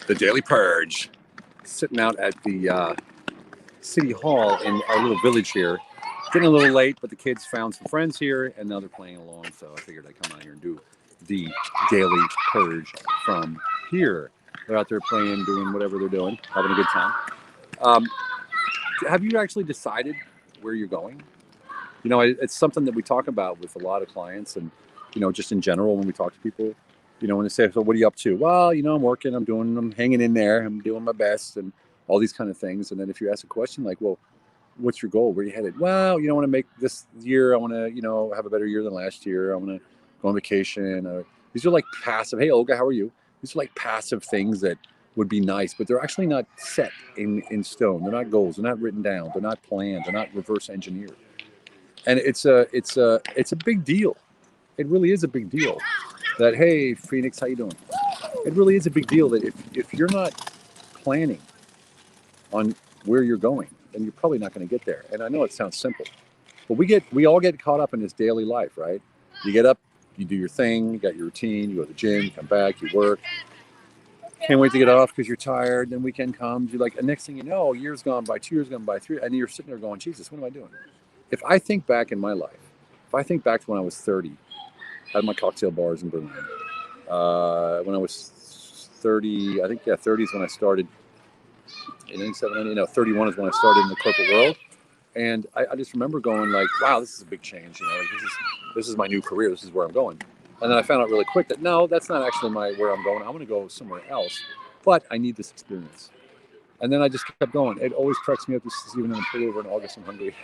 the Daily Purge. Sitting out at the City Hall in our little village here. Getting a little late, but the kids found some friends here, and now they're playing along, so I figured I'd come out here and do the Daily Purge from here. They're out there playing, doing whatever they're doing, having a good time. Have you actually decided where you're going? You know, it's something that we talk about with a lot of clients, and, you know, just in general when we talk to people. You know, when they say, so what are you up to? Well, you know, I'm working, I'm hanging in there, I'm doing my best, and all these kind of things. And then if you ask a question like, well, what's your goal? Where are you headed? Well, you know, I want to make this year, I want to, you know, have a better year than last year. I want to go on vacation. These are like passive, hey, Olga, how are you? These are like passive things that would be nice, but they're actually not set in stone. They're not goals. They're not written down. They're not planned. They're not reverse engineered. And it's a big deal. It really is a big deal. That, hey, Phoenix, how you doing? It really is a big deal that if you're not planning on where you're going, then you're probably not going to get there. And I know it sounds simple, but we all get caught up in this daily life, right? You get up, you do your thing, you got your routine, you go to the gym, you come back, you work. Can't wait to get off because you're tired. Then weekend comes, you're like, and next thing you know, a year's gone by, 2 years gone by, 3, and you're sitting there going, Jesus, what am I doing? If I think back in my life, if I think back to when I was 30, had my cocktail bars in Berlin. When I was 30, I think, 30 is when I started. In 97, 31 is when I started in the corporate world. And I just remember going like, wow, this is a big change. You know, like, this is my new career. This is where I'm going. And then I found out really quick that, no, that's not actually where I'm going. I'm going to go somewhere else. But I need this experience. And then I just kept going. It always cracks me up. This is even in a pullover in August in Hungary.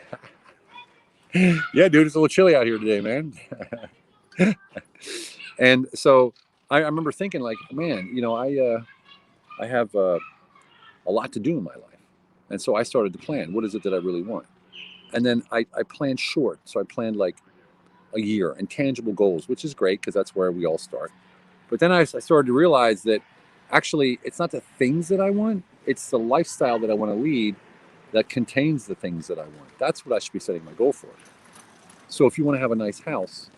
Yeah, dude, it's a little chilly out here today, man. And so I remember thinking like, man, you know, I have a lot to do in my life. And so I started to plan, what is it that I really want? And then I planned short. So I planned like a year and tangible goals, which is great because that's where we all start. But then I started to realize that actually it's not the things that I want, it's the lifestyle that I want to lead that contains the things that I want. That's what I should be setting my goal for. So if you want to have a nice house,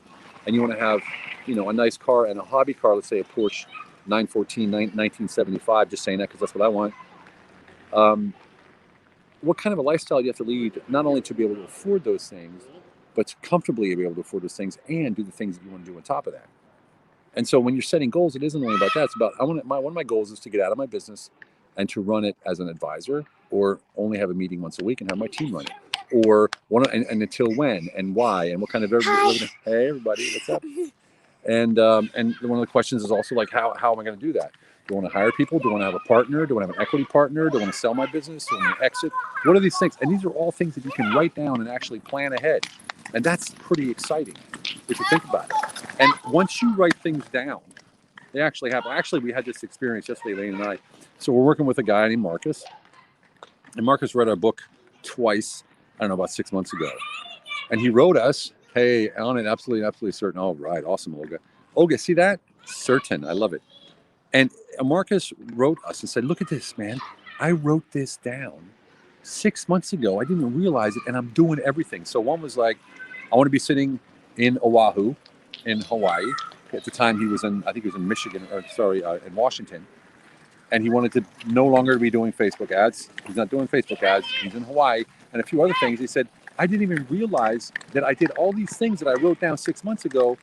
and you want to have, you know, a nice car and a hobby car, let's say a Porsche 914 1975, just saying that because that's what I want. What kind of a lifestyle do you have to lead, not only to be able to afford those things, but to comfortably be able to afford those things and do the things that you want to do on top of that? And so when you're setting goals, it isn't only about that. It's about, one of my goals is to get out of my business and to run it as an advisor, or only have a meeting once a week and have my team run it. Or and until when and why and what kind of hey everybody, what's up? And one of the questions is also like, how am I going to do that? Do I want to hire people? Do I want to have a partner? Do I want to have an equity partner? Do I want to sell my business? Do I want to exit? What are these things? And these are all things that you can write down and actually plan ahead. And that's pretty exciting if you think about it. And once you write things down, they actually happen. Actually, we had this experience yesterday, Lane and I. So we're working with a guy named Marcus. And Marcus read our book twice, I don't know, about 6 months ago. And he wrote us, hey, on it, absolutely certain. All right, awesome, Olga. Olga, see that? Certain, I love it. And Marcus wrote us and said, look at this, man. I wrote this down 6 months ago. I didn't even realize it, and I'm doing everything. So one was like, I want to be sitting in Oahu, in Hawaii. At the time he was in, I think he was in Michigan, in Washington. And he wanted to no longer be doing Facebook ads. He's not doing Facebook ads. He's in Hawaii. And a few other things. He said, I didn't even realize that I did all these things that I wrote down 6 months ago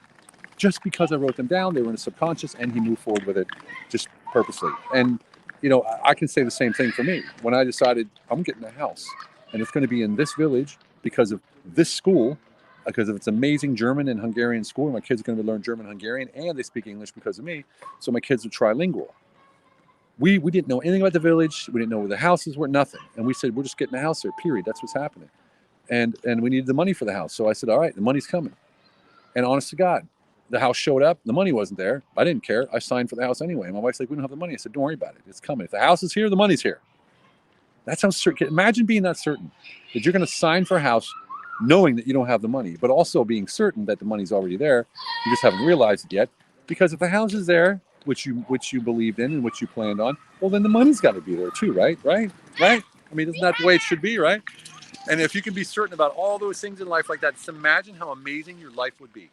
just because I wrote them down. They were in the subconscious, and he moved forward with it just purposely. And, you know, I can say the same thing for me. When I decided I'm getting a house, and it's going to be in this village because of this school, because of its amazing German and Hungarian school. My kids are going to learn German and Hungarian, and they speak English because of me. So my kids are trilingual. We didn't know anything about the village. We didn't know where the houses were, nothing. And we said, we're just getting a house there, period. That's what's happening. And we needed the money for the house. So I said, all right, the money's coming. And honest to God, the house showed up. The money wasn't there. I didn't care. I signed for the house anyway. And my wife's like, we don't have the money. I said, don't worry about it. It's coming. If the house is here, the money's here. That's how certain. Imagine being that certain that you're going to sign for a house knowing that you don't have the money, but also being certain that the money's already there. You just haven't realized it yet. Because if the house is there, which you believed in and which you planned on, well, then the money's got to be there too, right? I mean, isn't that the way it should be, right? And if you can be certain about all those things in life like that, just imagine how amazing your life would be.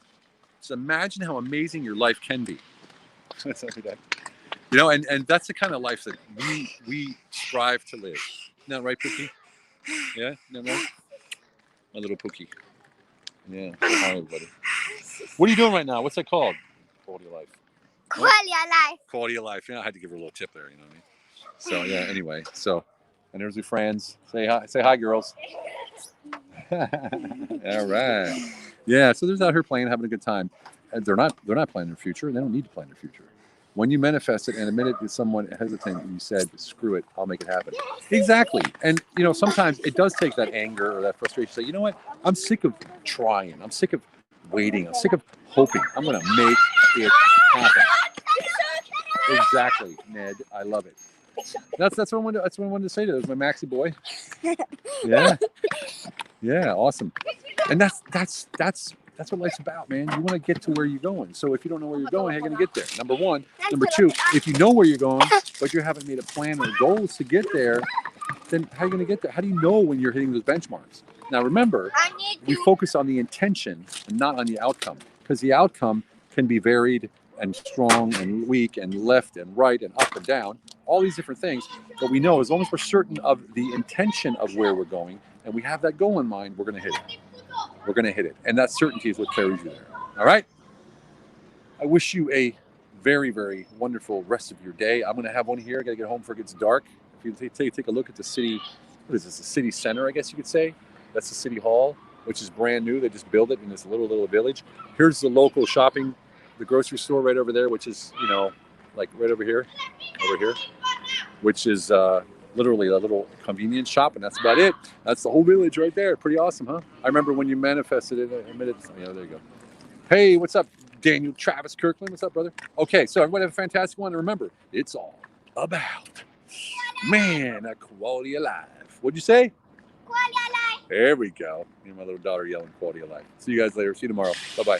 Just imagine how amazing your life can be. You know, and that's the kind of life that we strive to live. Isn't that right, Pookie? Yeah, isn't that right? My little Pookie. Yeah. Hi, everybody. What are you doing right now? What's that called? Quality of life. Quality of life. Quality of life. Yeah, I had to give her a little tip there. You know what I mean? So yeah. Anyway, so and there's your friends. Say hi. Say hi, girls. All right. Yeah. So there's out here playing, having a good time. And they're not planning their future. They don't need to plan their future. When you manifest it and admit it to someone hesitant and you said, screw it, I'll make it happen. Exactly. And, you know, sometimes it does take that anger or that frustration to say, you know what, I'm sick of trying. I'm sick of waiting. I'm sick of hoping. I'm going to make it happen. Exactly, Ned. I love it. That's what I wanted to say to my Maxie boy. Yeah. Yeah, awesome. And that's what life's about, man. You want to get to where you're going. So if you don't know where you're going, how are you going to get there? Number one. Number two, if you know where you're going, but you haven't made a plan or goals to get there, then how are you going to get there? How do you know when you're hitting those benchmarks? Now, remember, we focus on the intention and not on the outcome, because the outcome can be varied and strong and weak and left and right and up and down, all these different things. But we know as long as we're certain of the intention of where we're going and we have that goal in mind, we're going to hit it. We're going to hit it. And that certainty is what carries you there. All right? I wish you a very, very wonderful rest of your day. I'm going to have one here. I got to get home before it gets dark. If you take a look at the city, what is this, the city center, I guess you could say. That's the city hall, which is brand new. They just built it in this little village. Here's the local shopping, the grocery store right over there, which is, you know, like right over here, which is literally a little convenience shop, and that's about it. That's the whole village right there. Pretty awesome, huh? I remember when you manifested it a minute. Yeah, there you go. Hey, what's up, Daniel Travis Kirkland? What's up, brother? Okay, so everybody have a fantastic one. And remember, it's all about, man, a quality of life. What'd you say? Quality of life. There we go. Me and my little daughter yelling quality of life. See you guys later. See you tomorrow. Bye-bye.